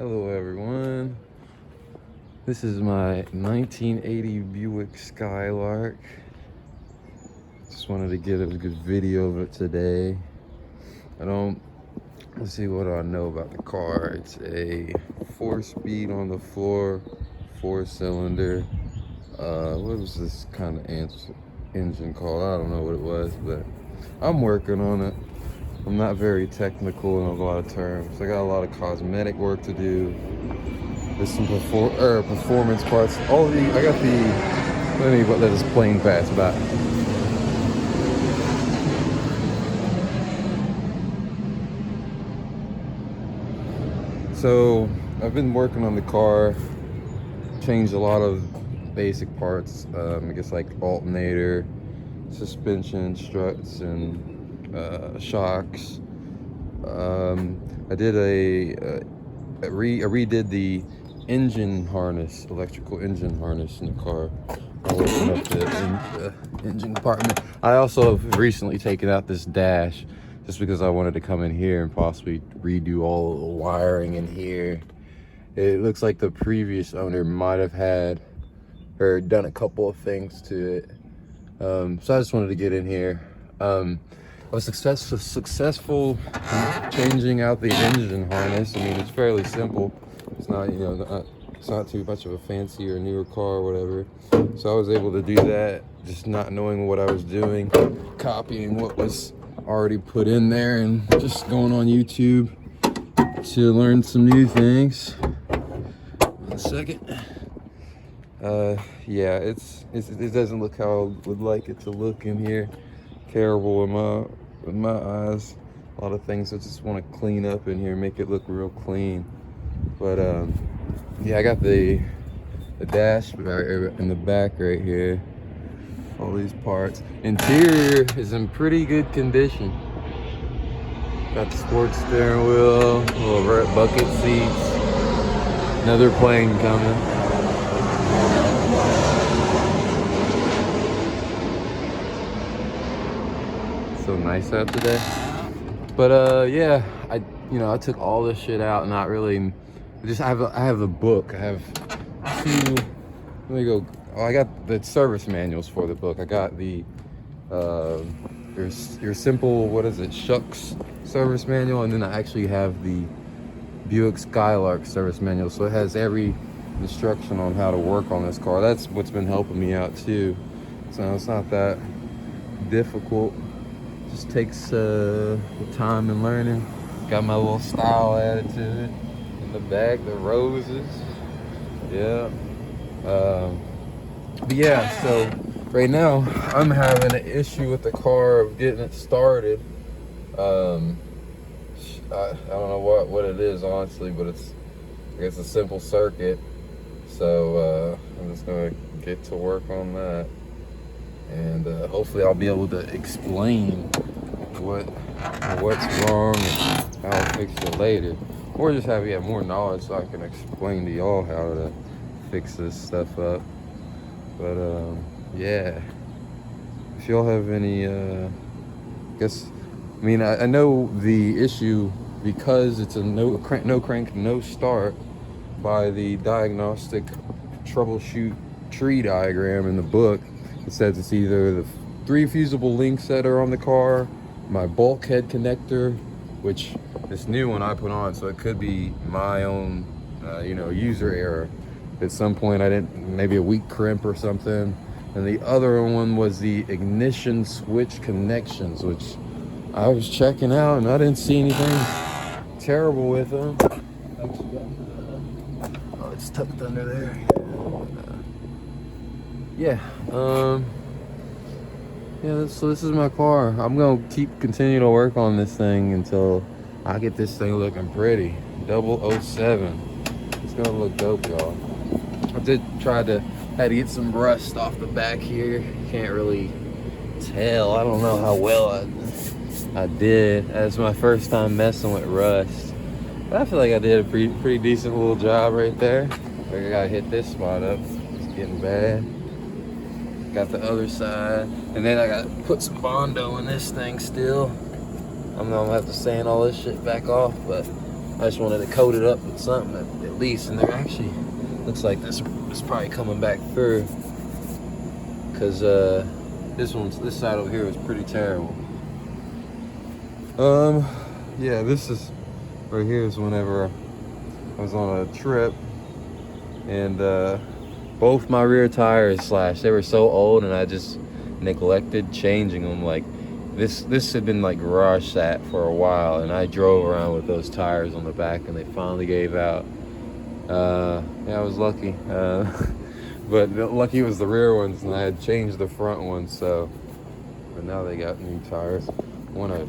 Hello everyone. This is my 1980 Buick Skylark. Just wanted to get a good video of it today. Let's see what I know about the car. It's a 4-speed on the floor, 4-cylinder. What was this kind of engine called? I don't know what it was, but I'm working on it. I'm not very technical in a lot of terms. I got a lot of cosmetic work to do. There's some performance parts. Let me let this plane pass by. So I've been working on the car, changed a lot of basic parts. I guess like alternator, suspension, struts, and shocks. I did I redid the engine harness, electrical engine harness in the car. I'll open up the engine compartment. I also have recently taken out this dash just because I wanted to come in here and possibly redo all the wiring in here. It looks like the previous owner might have had or done a couple of things to it. So I just wanted to get in here. I was successful changing out the engine harness. I mean, it's fairly simple. It's not, it's not too much of a fancy or newer car or whatever. So I was able to do that, just not knowing what I was doing, copying what was already put in there and just going on YouTube to learn some new things. 1 second. Yeah, it doesn't look how I would like it to look in here. Terrible in my eyes. A lot of things I just want to clean up in here, make it look real clean. But yeah, I got the dash in the back right here. All these parts. Interior is in pretty good condition. Got the sports steering wheel, little bucket seats. Another plane coming. So nice out today. But yeah, I took all this shit out, not really. I have the book. I have two. Let me go. Oh, I got the service manuals for the book. I got the your simple, what is it, Shucks service manual, and then I actually have the Buick Skylark service manual. So it has every instruction on how to work on this car. That's what's been helping me out too. So it's not that difficult. Just takes time and learning. Got my little style added to it. In the back, the roses. Yeah. But yeah, so right now I'm having an issue with the car of getting it started. I don't know what it is honestly, but I guess a simple circuit. So I'm just gonna get to work on that, and hopefully I'll be able to explain what's wrong and how I'll fix it later, or just have more knowledge so I can explain to y'all how to fix this stuff up. But yeah, if y'all have any I know the issue because it's a no crank, no start by the diagnostic troubleshoot tree diagram in the book. It says it's either the 3 fusible links that are on the car, my bulkhead connector, which this new one I put on, so it could be my own user error. At some point I didn't, maybe a weak crimp or something. And the other one was the ignition switch connections, which I was checking out and I didn't see anything terrible with them. Oh, it's tucked under there. Yeah. Yeah, so this is my car. I'm gonna continue to work on this thing until I get this thing looking pretty. 007. It's gonna look dope, y'all. I had to get some rust off the back here. Can't really tell. I don't know how well I did. That's my first time messing with rust. But I feel like I did a pretty decent little job right there. I gotta hit this spot up. It's getting bad. Got the other side. And then I gotta put some Bondo in this thing still. I'm gonna have to sand all this shit back off, but I just wanted to coat it up with something at least. And they're actually, looks like this is probably coming back through, because this side over here was pretty terrible. Yeah, this is right here is whenever I was on a trip, and both my rear tires slashed. They were so old, and I just neglected changing them. Like this had been like garage sat for a while, and I drove around with those tires on the back, and they finally gave out. Yeah, I was lucky, but lucky it was the rear ones, and I had changed the front ones. So, but now they got new tires. I want to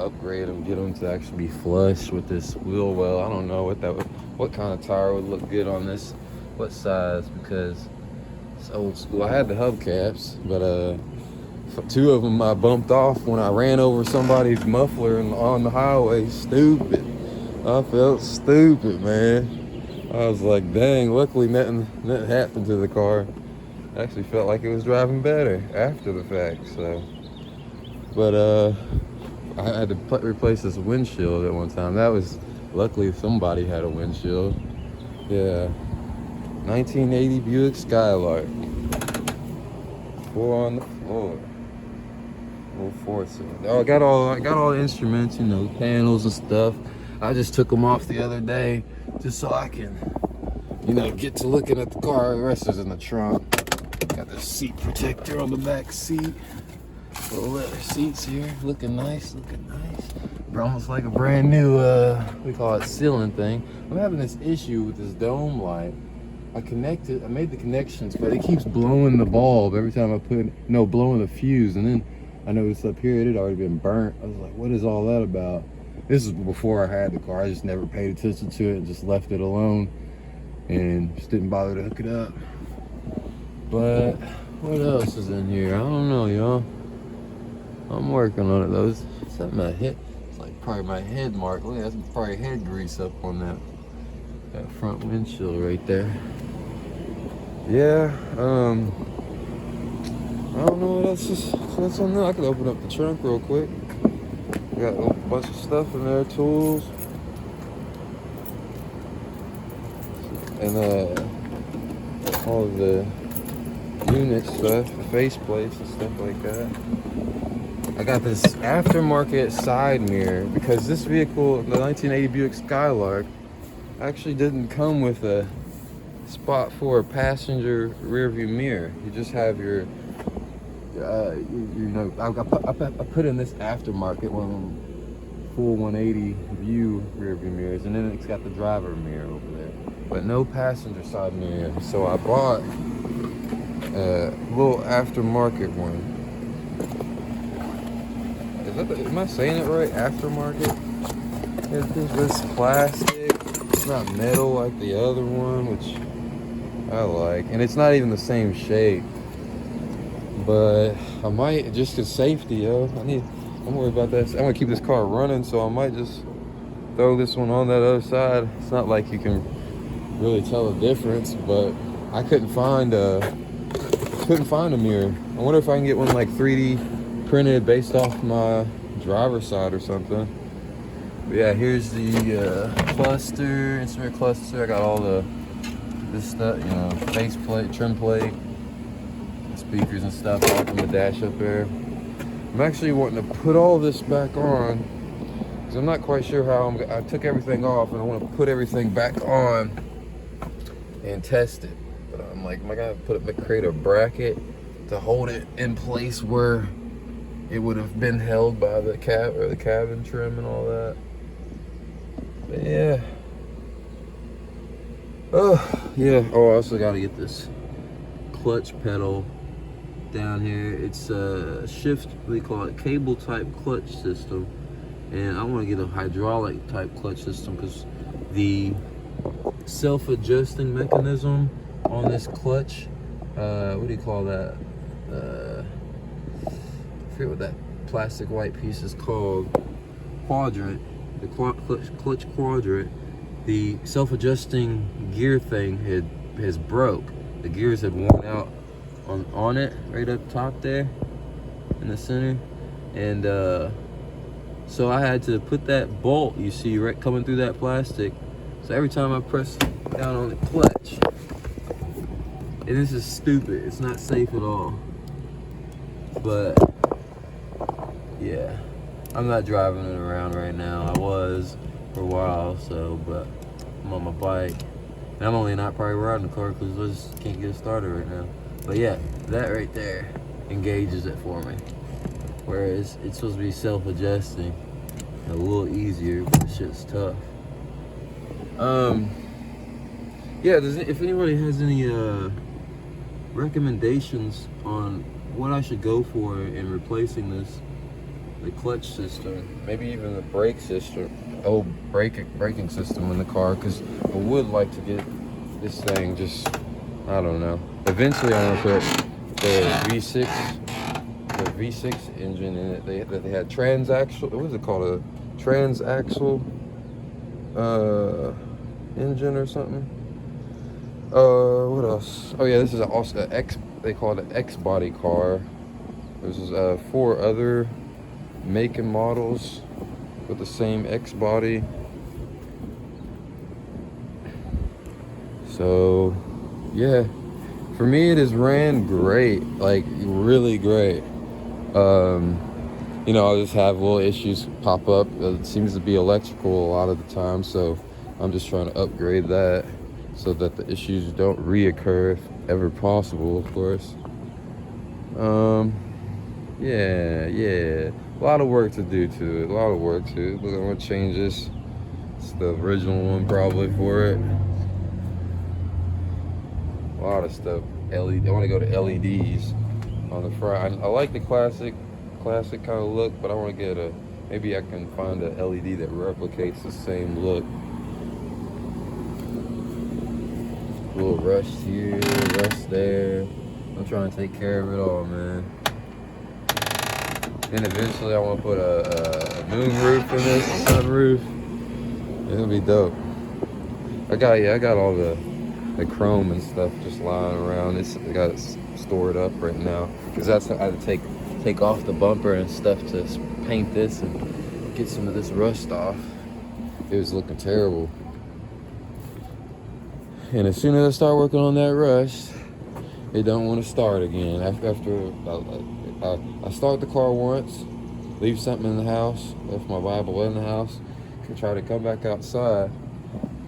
upgrade them, get them to actually be flush with this wheel well. I don't know what kind of tire would look good on this, what size, because it's old school. I had the hubcaps, but two of them I bumped off when I ran over somebody's muffler on the highway. Stupid. I felt stupid, man. I was like, dang, luckily nothing happened to the car. I actually felt like it was driving better after the fact, so. But I had to replace this windshield at one time. That was, luckily somebody had a windshield. Yeah. 1980 Buick Skylark. 4 on the floor. Full force. Oh, I got all the instruments, panels and stuff. I just took them off the other day just so I can, get to looking at the car. The rest is in the trunk. Got the seat protector on the back seat. Little leather seats here, looking nice. Almost like a brand new, we call it ceiling thing. I'm having this issue with this dome light. I made the connections, but it keeps blowing the bulb every time I blowing the fuse. And then I noticed up here it had already been burnt. I was like, what is all that about? This is before I had the car. I just never paid attention to it and just left it alone and just didn't bother to hook it up. But what else is in here? I don't know, y'all. I'm working on it though. It's at my head. It's like probably my head mark. Look, that's probably head grease up on that front windshield right there. Yeah. I don't know what else is. What's on there? I could open up the trunk real quick. Got a bunch of stuff in there, tools, and all of the unit stuff, the face plates and stuff like that. I got this aftermarket side mirror because this vehicle, the 1980 Buick Skylark, actually didn't come with a spot for a passenger rear view mirror. You just have your I put in this aftermarket one of them full 180 view rear view mirrors, and then it's got the driver mirror over there, but no passenger side mirror. So I bought a little aftermarket one. Am I saying it right? Aftermarket? It's this plastic. It's not metal like the other one, which I like, and it's not even the same shape. But I might, just cause safety, yo. I'm worried about that. I'm gonna keep this car running, so I might just throw this one on that other side. It's not like you can really tell the difference, but I couldn't find a mirror. I wonder if I can get one like 3D printed based off my driver's side or something. But yeah, here's the cluster, instrument cluster. I got all this stuff, face plate, trim plate, speakers and stuff off on the dash up there. I'm actually wanting to put all this back on because I'm not quite sure how I took everything off, and I want to put everything back on and test it. But I'm like, am I gonna create a bracket to hold it in place where it would have been held by the cabin trim and all that? But yeah. Oh yeah. Oh, I also got to get this clutch pedal down here. It's a shift, we call it cable type clutch system, and I want to get a hydraulic type clutch system because the self-adjusting mechanism on this clutch, what do you call that, I forget what that plastic white piece is called, quadrant, the clutch quadrant, the self-adjusting gear thing has broke. The gears had worn out on it right up top there in the center, and So I had to put that bolt, you see, right coming through that plastic. So every time I press down on the clutch, and this is stupid, it's not safe at all. But yeah, I'm not driving it around right now. I was for a while, so, but I'm on my bike. And I'm only not probably riding the car because I just can't get it started right now. But yeah, that right there engages it for me. Whereas it's supposed to be self-adjusting, a little easier, but the shit's tough. Yeah, if anybody has any recommendations on what I should go for in replacing the clutch system, maybe even the brake system, braking system in the car, because I would like to get this thing just, I don't know. Eventually I want to put the V6 engine in it. They had transaxle, what was it called, a transaxle engine or something. What else? Oh yeah, this is also an X, they call it an X body car. There's 4 other make and models with the same X body. So yeah, for me it has ran great, like really great. You know, I'll just have little issues pop up. It seems to be electrical a lot of the time, so I'm just trying to upgrade that so that the issues don't reoccur if ever possible, of course. Yeah, a lot of work to do to it, We're gonna change this. It's the original one probably for it. A lot of stuff. LED. I want to go to LEDs on the front. I like the classic kind of look, but I want to get maybe I can find a LED that replicates the same look. A little rust here, rust there. I'm trying to take care of it all, man. And eventually I want to put a moon roof in this, a sunroof. It'll be dope. I got all the chrome and stuff just lying around. I got it stored up right now because I had to take off the bumper and stuff to paint this and get some of this rust off. It was looking terrible. And as soon as I start working on that rust, it don't want to start again. After I start the car once, leave something in the house, left my Bible in the house, can try to come back outside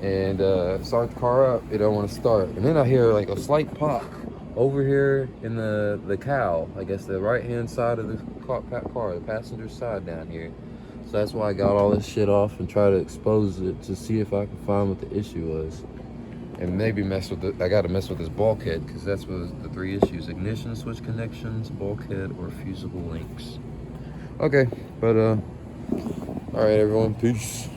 and start the car up, it don't want to start. And then I hear like a slight pop over here in the cowl, I guess the right hand side of the car, the passenger side down here. So that's why I got all this shit off and try to expose it to see if I can find what the issue was. And maybe I gotta mess with this bulkhead, because that's what the 3 issues: ignition switch connections, bulkhead, or fusible links. Okay, but all right everyone, peace.